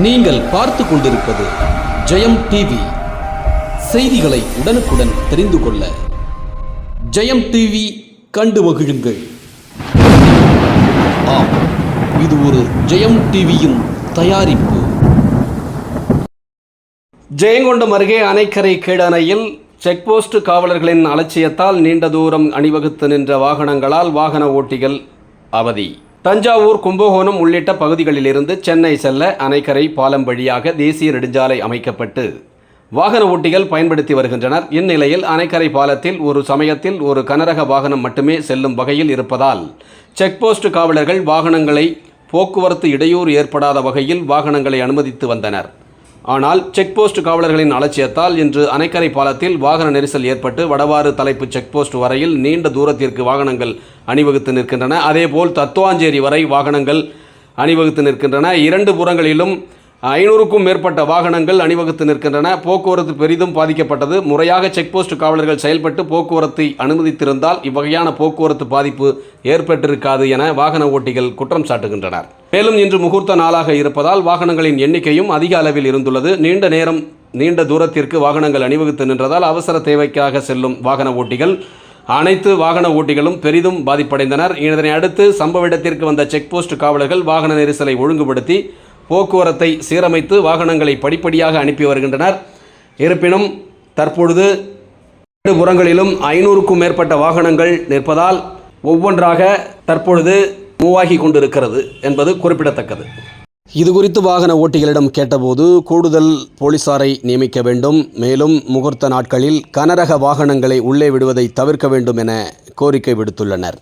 நீங்கள் பார்த்து கொண்டிருப்பது ஜெயம் டிவி. செய்திகளை உடனுக்குடன் தெரிந்து கொள்ள ஜெயம் டிவி கண்டு மகிழுங்கள். ஆம், இது ஒரு ஜெயம் டிவியின் தயாரிப்பு. ஜெயங்கொண்டம் அருகே அணைக்கரை கீழணையில் செக்போஸ்ட் காவலர்களின் அலட்சியத்தால் நீண்ட தூரம் அணிவகுத்து நின்ற வாகனங்களால் வாகன ஓட்டிகள் அவதி. தஞ்சாவூர், கும்பகோணம் உள்ளிட்ட பகுதிகளிலிருந்து சென்னை செல்ல அணைக்கரை பாலம் வழியாக தேசிய நெடுஞ்சாலை அமைக்கப்பட்டு வாகன ஓட்டிகள் பயன்படுத்தி வருகின்றனர். இந்நிலையில் அணைக்கரை பாலத்தில் ஒரு சமயத்தில் ஒரு கனரக வாகனம் மட்டுமே செல்லும் வகையில் இருப்பதால் செக்போஸ்ட் காவலர்கள் வாகனங்களை போக்குவரத்து இடையூறு ஏற்படாத வகையில் வாகனங்களை அனுமதித்து வந்தனர். ஆனால் செக்போஸ்ட் காவலர்களின் அலட்சியத்தால் இன்று அணைக்கரை பாலத்தில் வாகன நெரிசல் ஏற்பட்டு வடவாறு தலைப்பு செக்போஸ்ட் வரையில் நீண்ட தூரத்திற்கு வாகனங்கள் அணிவகுத்து நிற்கின்றன. அதேபோல் தத்துவாஞ்சேரி வரை வாகனங்கள் அணிவகுத்து நிற்கின்றன. இரண்டு புறங்களிலும் 500க்கும் மேற்பட்ட வாகனங்கள் அணிவகுத்து நிற்கின்றன. போக்குவரத்து பெரிதும் பாதிக்கப்பட்டது. முறையாக செக்போஸ்ட் காவலர்கள் செயல்பட்டு போக்குவரத்தை அனுமதித்திருந்தால் இவ்வகையான போக்குவரத்து பாதிப்பு ஏற்பட்டிருக்காது என வாகன ஓட்டிகள் குற்றம் சாட்டுகின்றனர். மேலும் இன்று முகூர்த்த நாளாக இருப்பதால் வாகனங்களின் எண்ணிக்கையும் அதிக அளவில் இருந்துள்ளது. நீண்ட தூரத்திற்கு வாகனங்கள் அணிவகுத்து நின்றதால் அவசர தேவைக்காக செல்லும் வாகன ஓட்டிகள் அனைத்து வாகன ஓட்டிகளும் பெரிதும் பாதிப்படைந்தனர். இதனை அடுத்து சம்பவ இடத்திற்கு வந்த செக்போஸ்ட் காவலர்கள் வாகன நெரிசலை ஒழுங்குபடுத்தி போக்குவரத்தை சீரமைத்து வாகனங்களை படிப்படியாக அனுப்பி வருகின்றனர். இருப்பினும் தற்பொழுது இரண்டு புறங்களிலும் 500க்கும் மேற்பட்ட வாகனங்கள் நிற்பதால் ஒவ்வொன்றாக தற்பொழுது மூவாகி கொண்டிருக்கிறது என்பது குறிப்பிடத்தக்கது. இதுகுறித்து வாகன ஓட்டிகளிடம் கேட்டபோது கூடுதல் போலீசாரை நியமிக்க வேண்டும், மேலும் முகூர்த்த நாட்களில் கனரக வாகனங்களை உள்ளே விடுவதை தவிர்க்க வேண்டும் என கோரிக்கை விடுத்துள்ளனர்.